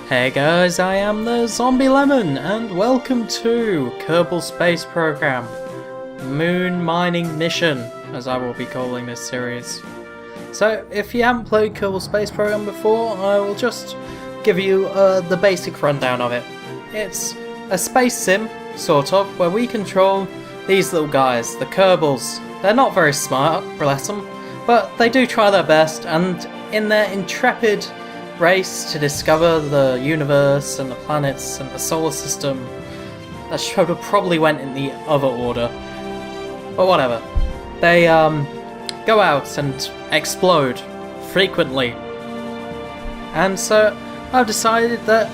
Hey guys, I am TheZombieLemon and welcome to Kerbal Space Program Moon Mining Mission, as I will be calling this series. So if you haven't played Kerbal Space Program before, I will just give you the basic rundown of it. It's a space sim, sort of, where we control these little guys, the Kerbals. They're not very smart, bless them, but they do try their best, and in their intrepid race to discover the universe and the planets and the solar system, that should have probably went in the other order, but whatever. They go out and explode frequently, and so I've decided that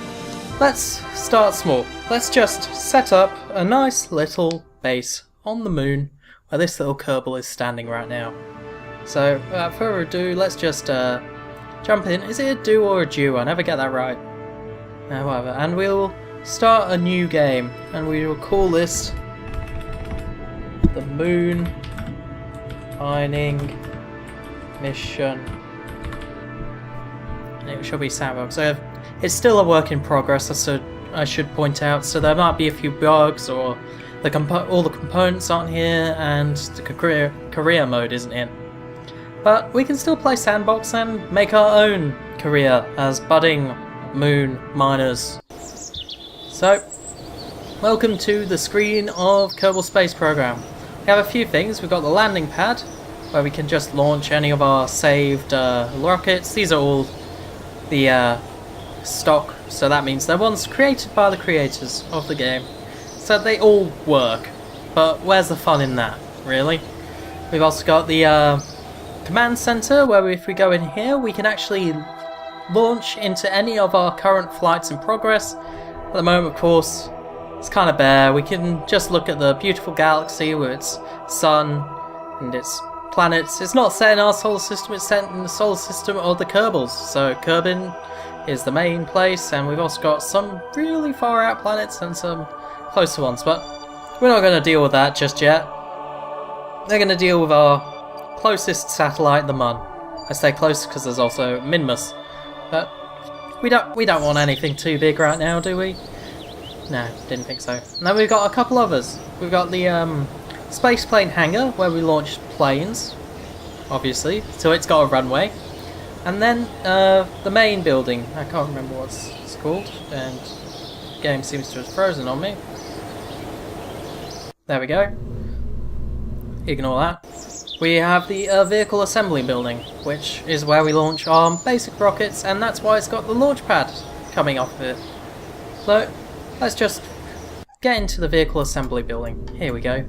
let's start small. Let's just set up a nice little base on the moon where this little Kerbal is standing right now. So without further ado, let's just jump in. Is it a do or a do? I never get that right. Whatever. And we'll start a new game, and we will call this the Moon Mining Mission. And it should be sandbox. So it's still a work in progress, so I should point out. So there might be a few bugs, or all the components aren't here, and the career mode isn't in. But we can still play sandbox and make our own career as budding moon miners. So, welcome to the screen of Kerbal Space Program. We have a few things. We've got the landing pad, where we can just launch any of our saved rockets. These are all the stock, so that means they're ones created by the creators of the game. So they all work, but where's the fun in that, really? We've also got the command center, where if we go in here we can actually launch into any of our current flights in progress. At the moment, of course, it's kind of bare. We can just look at the beautiful galaxy with its sun and its planets. It's not set in our solar system, it's set in the solar system of the Kerbals. So Kerbin is the main place, and we've also got some really far out planets and some closer ones, but we're not going to deal with that just yet. They're going to deal with our closest satellite, the Mun. I say close because there's also Minmus, but we don't want anything too big right now, do we? No, didn't think so. And then we've got a couple others. We've got the space plane hangar, where we launch planes, obviously, so it's got a runway. And then the main building, I can't remember what it's called, and the game seems to have frozen on me. There we go. Ignore that. We have the vehicle assembly building, which is where we launch our basic rockets, and that's why it's got the launch pad coming off of it. So let's just get into the vehicle assembly building. Here we go.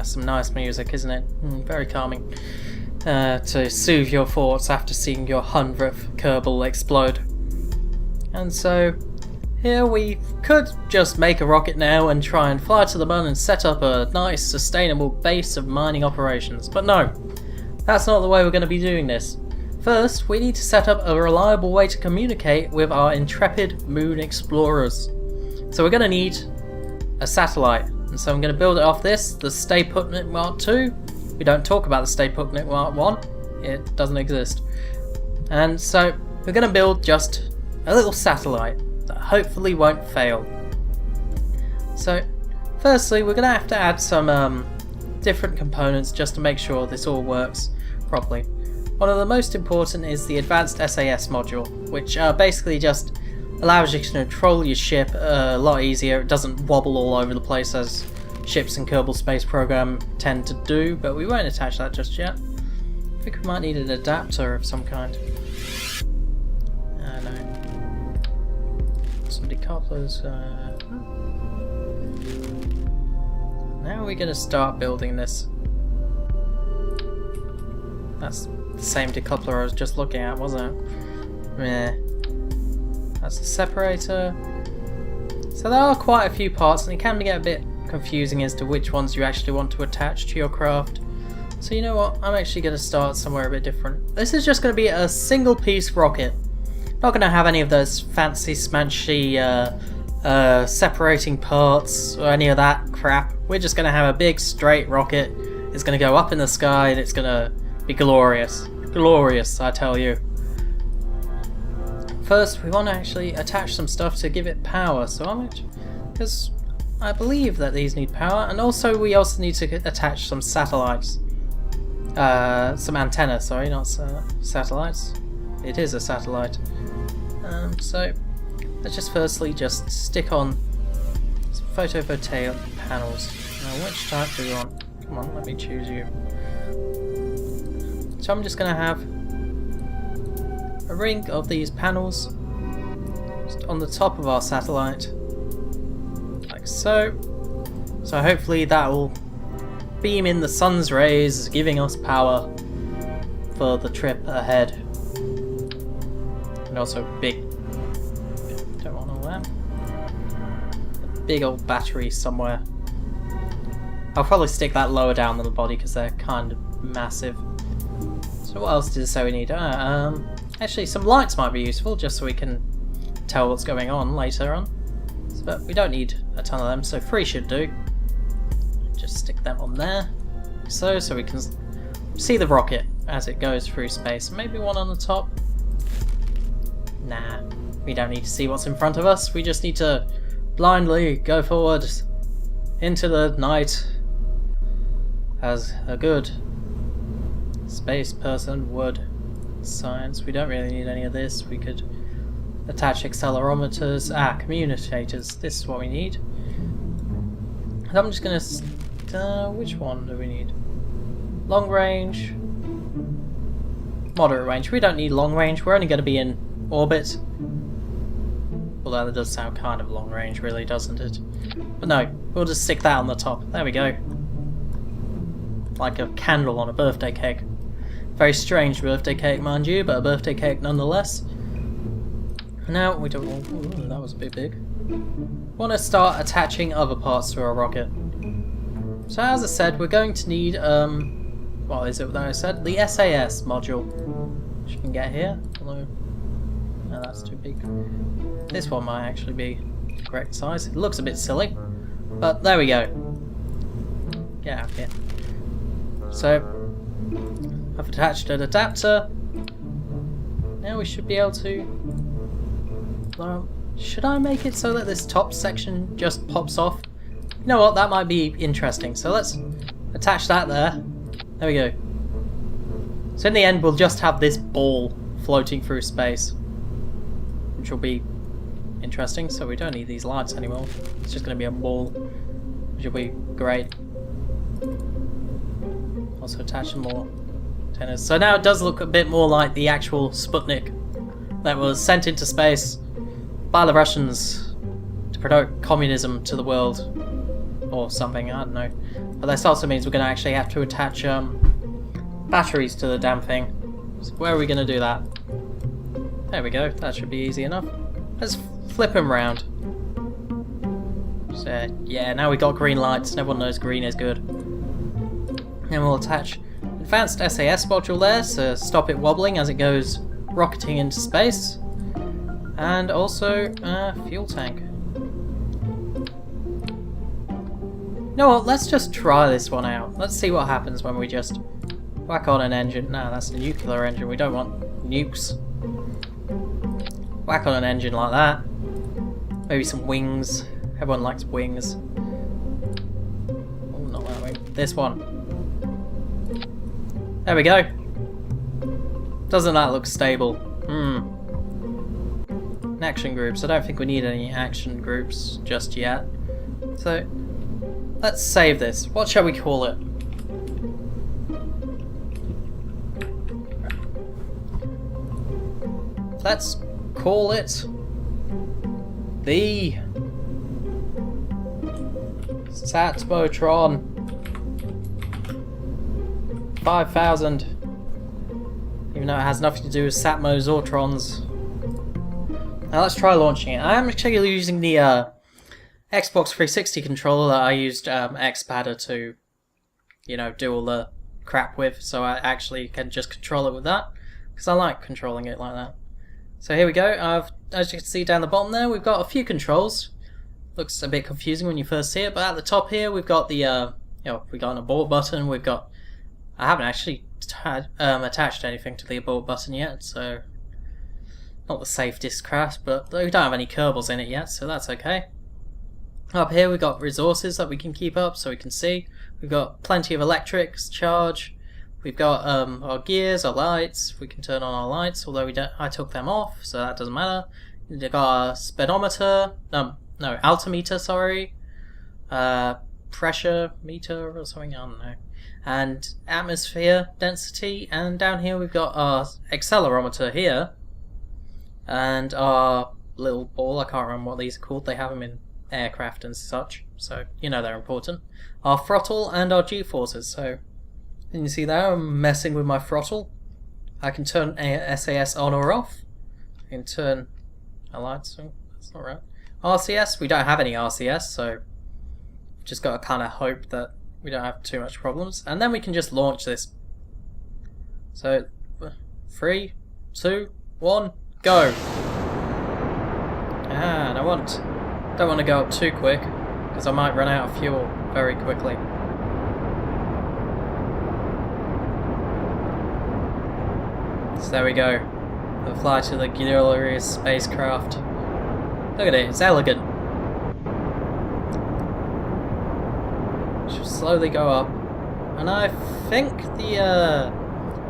Some nice music, isn't it? Very calming. To soothe your thoughts after seeing your 100th Kerbal explode. And so here we could just make a rocket now and try and fly to the moon and set up a nice sustainable base of mining operations, but no, that's not the way we're going to be doing this. First, we need to set up a reliable way to communicate with our intrepid moon explorers. So we're going to need a satellite, and so I'm going to build it off this, the Stay Put Mark II. We don't talk about the Stay Put Mark I, it doesn't exist. And so we're going to build just a little satellite that hopefully won't fail. So firstly, we're going to have to add some different components just to make sure this all works properly. One of the most important is the advanced SAS module, which basically just allows you to control your ship a lot easier. It doesn't wobble all over the place as ships in Kerbal Space Program tend to do, but we won't attach that just yet. I think we might need an adapter of some kind. No. Some decouplers. Now we're going to start building this. That's the same decoupler I was just looking at, wasn't it? Meh. That's the separator. So there are quite a few parts, and it can get a bit confusing as to which ones you actually want to attach to your craft. So you know what? I'm actually going to start somewhere a bit different. This is just going to be a single piece rocket. Not going to have any of those fancy smanchy separating parts or any of that crap. We're just going to have a big straight rocket. It's going to go up in the sky, and it's going to be glorious. Glorious, I tell you. first we want to actually attach some stuff to give it power. So how much? Because I believe that these need power, and also we also need to attach some satellites. Some antenna, sorry, not satellites. It is a satellite. So let's just firstly just stick on some photovoltaic panels. Now which type do we want? Come on, let me choose you. So I'm just going to have a ring of these panels just on the top of our satellite, like so. So hopefully that will beam in the sun's rays, giving us power for the trip ahead. And also don't want all that. A big old battery somewhere. I'll probably stick that lower down than the body because they're kind of massive. So what else did it say we need? Actually some lights might be useful just so we can tell what's going on later on. But we don't need a ton of them, so 3 should do. Just stick them on there, so we can see the rocket as it goes through space. Maybe one on the top. Nah, we don't need to see what's in front of us. We just need to blindly go forward into the night as a good space person would. Science, we don't really need any of this. We could attach accelerometers. Commutators. This is what we need. And I'm just gonna which one do we need? Long range, moderate range. We don't need long range, we're only going to be in orbit. Although that does sound kind of long range, really, doesn't it? But no, we'll just stick that on the top. There we go. Like a candle on a birthday cake. Very strange birthday cake, mind you, but a birthday cake nonetheless. Now we don't. Ooh, that was a bit big. Want to start attaching other parts to our rocket. So as I said, we're going to need what is it that I said? The SAS module, which you can get here. Although, no, that's too big. This one might actually be the correct size. It looks a bit silly, but there we go. Get out of here. So I've attached an adapter. Now we should be able to. Well, should I make it so that this top section just pops off? You know what, that might be interesting. So let's attach that there. There we go. So in the end we'll just have this ball floating through space, which will be interesting. So we don't need these lights anymore. It's just going to be a ball, which will be great. Also attach some more antennas. So now it does look a bit more like the actual Sputnik that was sent into space by the Russians to promote communism to the world. Or something, I don't know. But this also means we're going to actually have to attach batteries to the damn thing. So where are we going to do that? There we go, that should be easy enough. Let's flip them round. So, yeah, now we got green lights, and everyone knows green is good. Then we'll attach advanced SAS module there to stop it wobbling as it goes rocketing into space. And also a fuel tank. You know what, let's just try this one out. Let's see what happens when we just whack on an engine. No, that's a nuclear engine, we don't want nukes. Whack on an engine like that. Maybe some wings. Everyone likes wings. Oh, not that way. This one. There we go. Doesn't that look stable? Action groups. I don't think we need any action groups just yet. So, let's save this. What shall we call it? Let's call it the Satmotron 5000. Even though it has nothing to do with Satmos or Trons. Now let's try launching it. I am actually using the Xbox 360 controller that I used Xpadder to, you know, do all the crap with, so I actually can just control it with that, because I like controlling it like that. So here we go. As you can see down the bottom there, we've got a few controls. Looks a bit confusing when you first see it, but at the top here we've got the, you know, we've got an abort button. We've got, I haven't actually attached anything to the abort button yet, so not the safest craft, but we don't have any Kerbals in it yet, so that's okay. Up here we've got resources that we can keep up so we can see. We've got plenty of electrics, charge. We've got our gears, our lights. We can turn on our lights, although I took them off, so that doesn't matter. We've got our speedometer, no, altimeter, sorry. Pressure meter or something, I don't know. And atmosphere density, and down here we've got our accelerometer here. And our little ball, I can't remember what these are called, they have them in aircraft and such, so you know they're important. Our throttle and our G-forces, so you can see there I'm messing with my throttle. I can turn SAS on or off. I can turn a light, so that's not right. RCS, we don't have any RCS, so just got to kind of hope that we don't have too much problems. And then we can just launch this. So, 3, 2, 1, go! And don't want to go up too quick, because I might run out of fuel very quickly. So there we go. We'll fly to the glorious spacecraft. Look at it, it's elegant. Should slowly go up. And I think the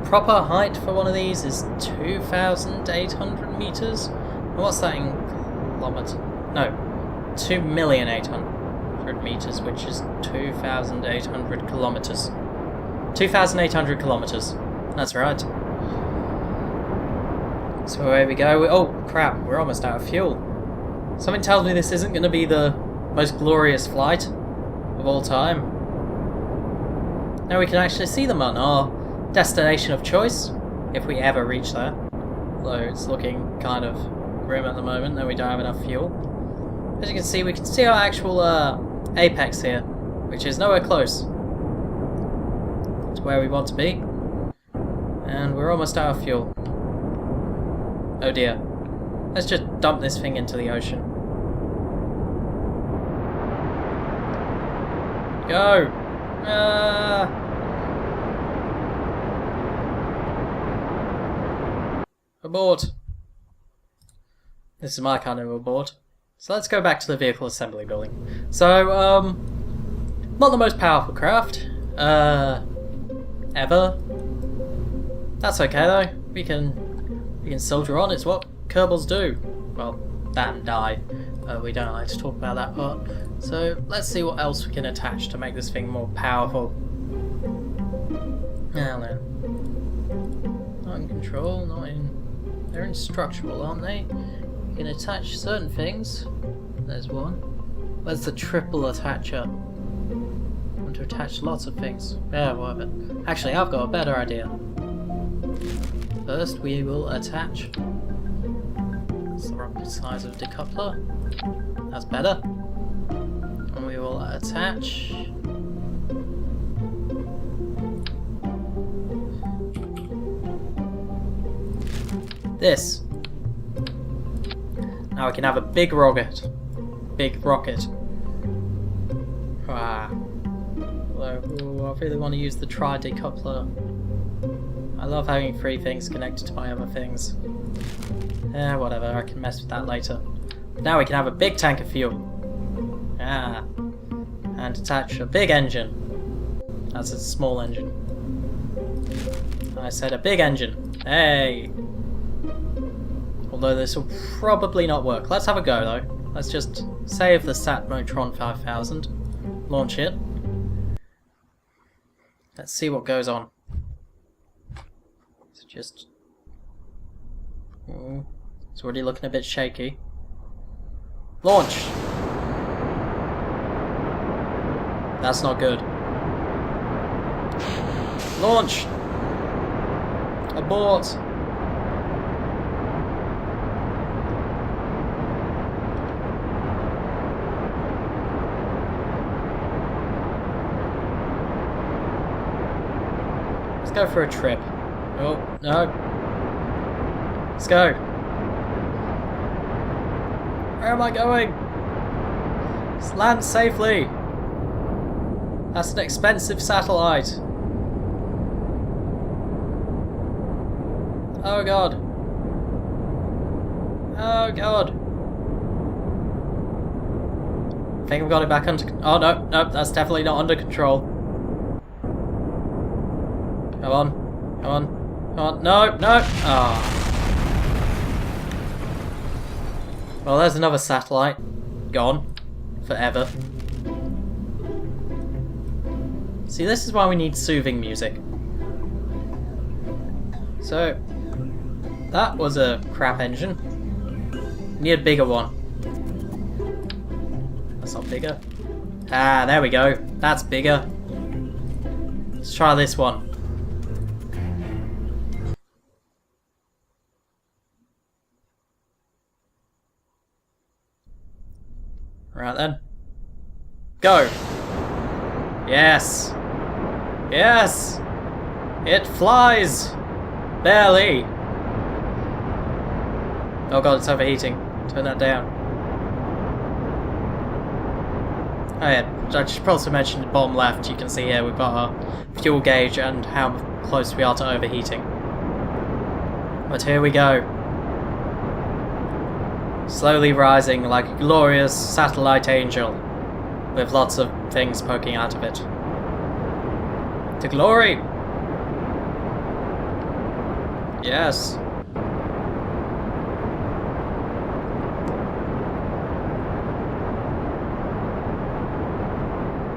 proper height for one of these is 2,800 meters. And what's that in kilometers? No, 2,800,000 meters, which is 2,800 kilometers. 2,800 kilometers. That's right. So away we go. Oh crap, we're almost out of fuel. Something tells me this isn't going to be the most glorious flight of all time. Now we can actually see them on our destination of choice, if we ever reach that. Though it's looking kind of grim at the moment, that we don't have enough fuel. As you can see, we can see our actual apex here, which is nowhere close to where we want to be. And we're almost out of fuel. Oh dear. Let's just dump this thing into the ocean. Go! Abort! This is my kind of abort. So let's go back to the vehicle assembly building. So, not the most powerful craft, ever. That's okay though. We can soldier on. It's what Kerbals do. Well, that and die. We don't like to talk about that part. So let's see what else we can attach to make this thing more powerful. Now then, not in control, not in. They're in structural, aren't they? You can attach certain things. There's one. Where's the triple attacher? I want to attach lots of things. Yeah, whatever. Actually, I've got a better idea. First, we will attach. That's the wrong size of decoupler. That's better. And we will attach. This. Now we can have a big rocket. Big rocket. Although, I really want to use the tri-decoupler. I love having three things connected to my other things. Whatever, I can mess with that later. But now we can have a big tank of fuel. And attach a big engine. That's a small engine. I said a big engine. Hey! Although this will probably not work. Let's have a go though. Let's just save the Satmotron 5000. Launch it. Let's see what goes on. Just... it's already looking a bit shaky. Launch! That's not good. Launch! Abort! Let's go for a trip. Oh, no. Let's go. Where am I going? Let's land safely. That's an expensive satellite. Oh god. Oh god. I think I've got it back under... Oh no, no, that's definitely not under control. Come on, come on, come on. No, no! Oh. Well, there's another satellite. Gone. Forever. See, this is why we need soothing music. So, that was a crap engine. Need a bigger one. That's not bigger. Ah, there we go. That's bigger. Let's try this one. Right then. Go! Yes! Yes! It flies! Barely! Oh god, it's overheating. Turn that down. Oh yeah, I should probably mention the bottom left. You can see here we've got our fuel gauge and how close we are to overheating. But here we go. Slowly rising like a glorious satellite angel, with lots of things poking out of it. To glory! Yes.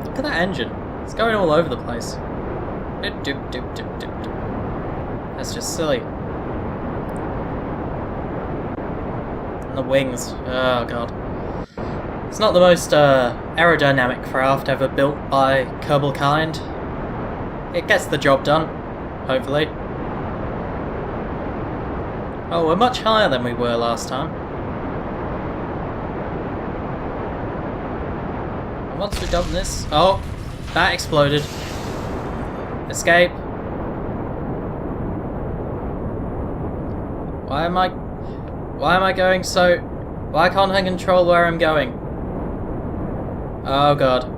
Look at that engine. It's going all over the place. That's just silly. And the wings. Oh god. It's not the most aerodynamic craft ever built by Kerbal kind. It gets the job done, hopefully. Oh, we're much higher than we were last time. And once we've done this... Oh! That exploded. Escape. Why am I going so... Why can't I control where I'm going? Oh god.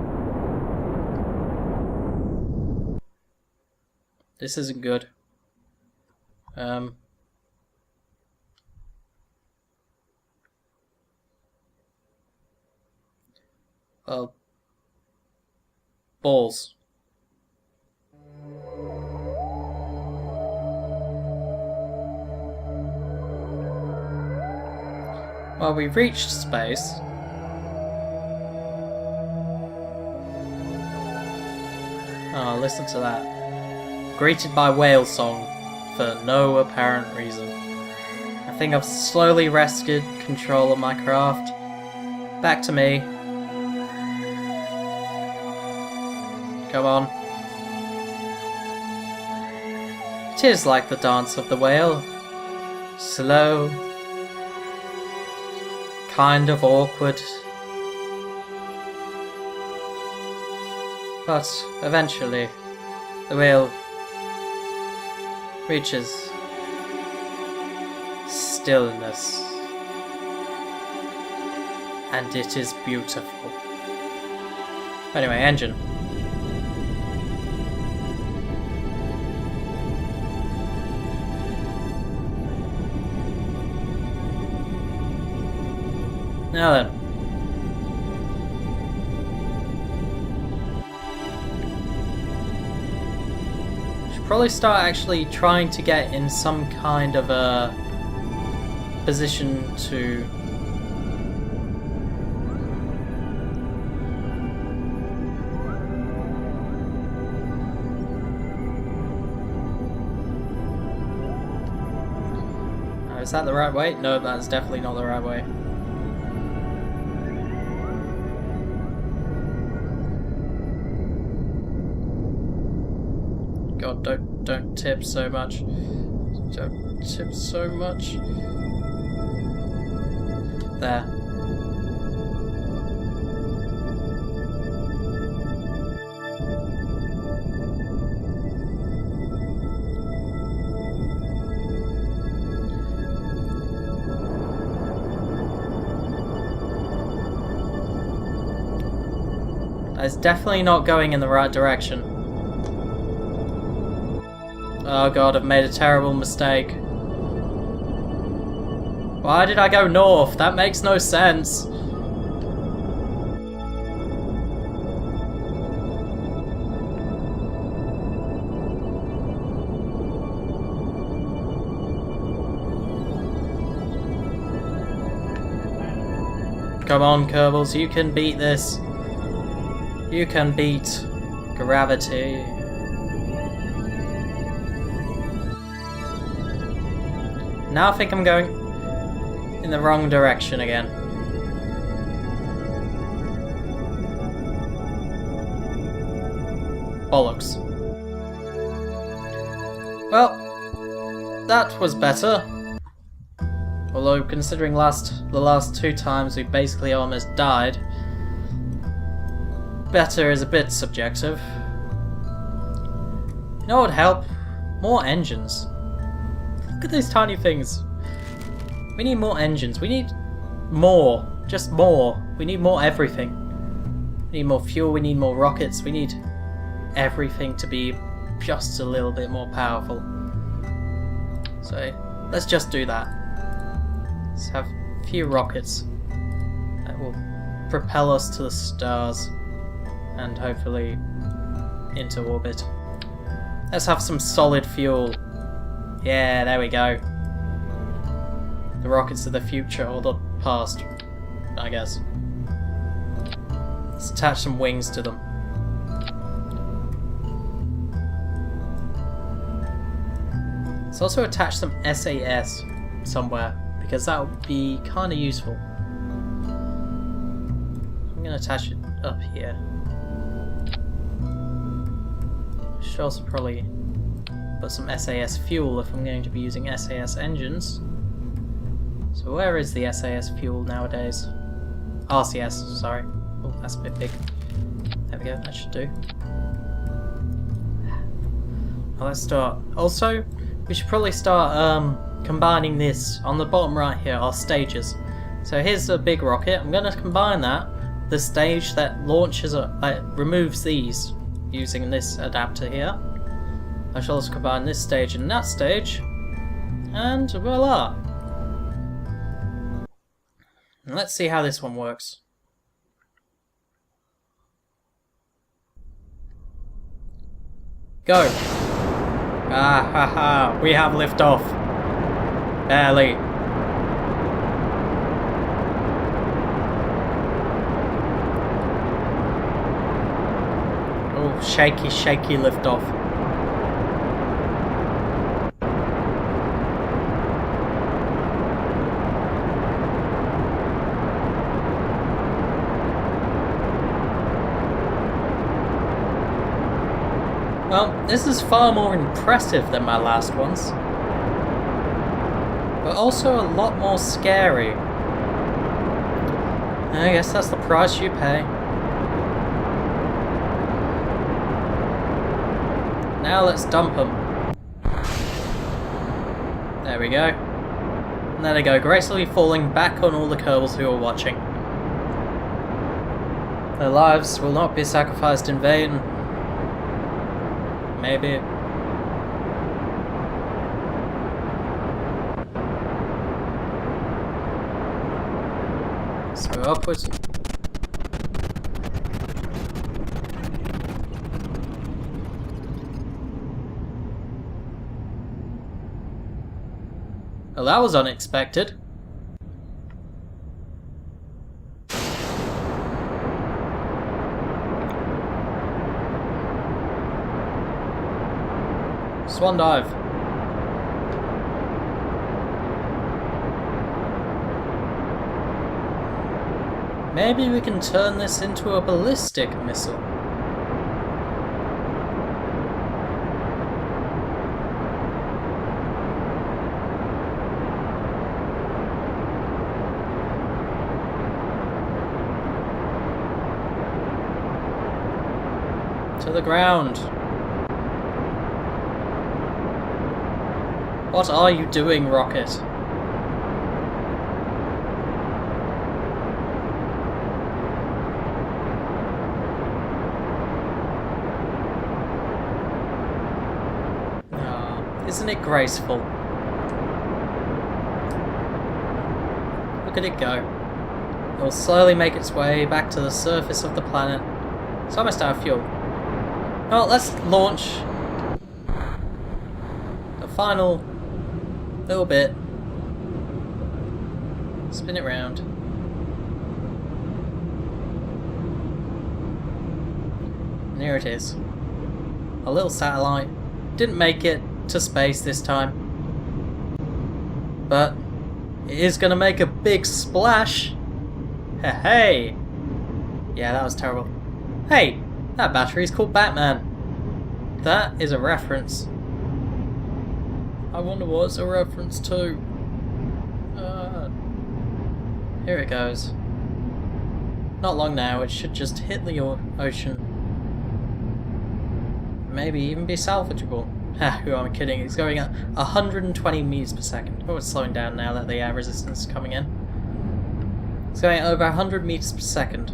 This isn't good. Well, balls. Well, we've reached space. Oh, listen to that. Greeted by whale song for no apparent reason. I think I've slowly wrested control of my craft. Back to me. Come on. It is like the dance of the whale. Slow. Kind of awkward. But eventually, the whale reaches stillness. And it is beautiful. Anyway, engine. Now then. Should probably start actually trying to get in some kind of a position to is that the right way? No, that's definitely not the right way. God, don't tip so much. Don't tip so much. There. That's definitely not going in the right direction. Oh god, I've made a terrible mistake. Why did I go north? That makes no sense. Come on, Kerbals, you can beat this. You can beat gravity. Now I think I'm going in the wrong direction again. Bollocks. Well, that was better. Although, considering the last 2 times we basically almost died, better is a bit subjective. You know what would help? More engines. Look at these tiny things. We need more engines. We need more. Just more. We need more everything. We need more fuel. We need more rockets. We need everything to be just a little bit more powerful. So, let's just do that. Let's have a few rockets that will propel us to the stars and hopefully into orbit. Let's have some solid fuel. Yeah, there we go. The rockets of the future, or the past, I guess. Let's attach some wings to them. Let's also attach some SAS somewhere, because that would be kind of useful. I'm going to attach it up here. Should also probably put some SAS fuel if I'm going to be using SAS engines. So where is the SAS fuel nowadays? RCS, sorry. Oh, that's a bit big. There we go, that should do. Well, let's start. Also, we should probably start combining this. On the bottom right here are stages. So here's a big rocket. I'm going to combine that. The stage that launches, removes these using this adapter here. I shall also combine this stage and that stage. And voila! And let's see how this one works. Go! Ah ha ha! We have liftoff! Barely! Oh, shaky, shaky liftoff. Well, this is far more impressive than my last ones, but also a lot more scary. I guess that's the price you pay. Now let's dump them. There we go. And there they go, gracefully falling back on all the Kerbals who are watching. Their lives will not be sacrificed in vain. Maybe. So upwards. Well, that was unexpected. Swan dive. Maybe we can turn this into a ballistic missile. To the ground. What are you doing, rocket? Ah, isn't it graceful? look at it go. It will slowly make its way back to the surface of the planet. It's almost out of fuel. Well, let's launch the final little bit. Spin it round. And here it is. A little satellite. Didn't make it to space this time. But it is going to make a big splash. Hey! Yeah, that was terrible. Hey! That battery is called Batman. That is a reference. I wonder what it's a reference to. Here it goes. Not long now, it should just hit the ocean. Maybe even be salvageable. Ha, who am I kidding? It's going at 120 meters per second. Oh, it's slowing down now that the air resistance is coming in. It's going at over 100 meters per second.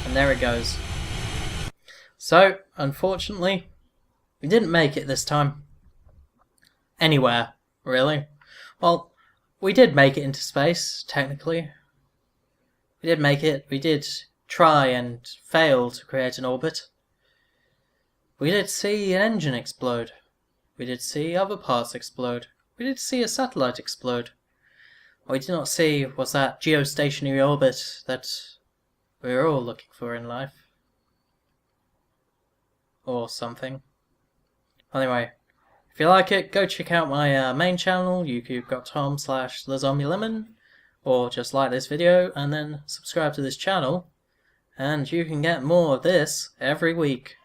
And there it goes. So, unfortunately, we didn't make it this time. Anywhere, really. Well, we did make it into space, technically. We did make it. We did try and fail to create an orbit. We did see an engine explode. We did see other parts explode. We did see a satellite explode. What we did not see was that geostationary orbit that we were all looking for in life. Or something. Anyway, if you like it, go check out my main channel, youtube.com/TheZombieLemon, or just like this video and then subscribe to this channel, and you can get more of this every week.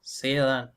See you then.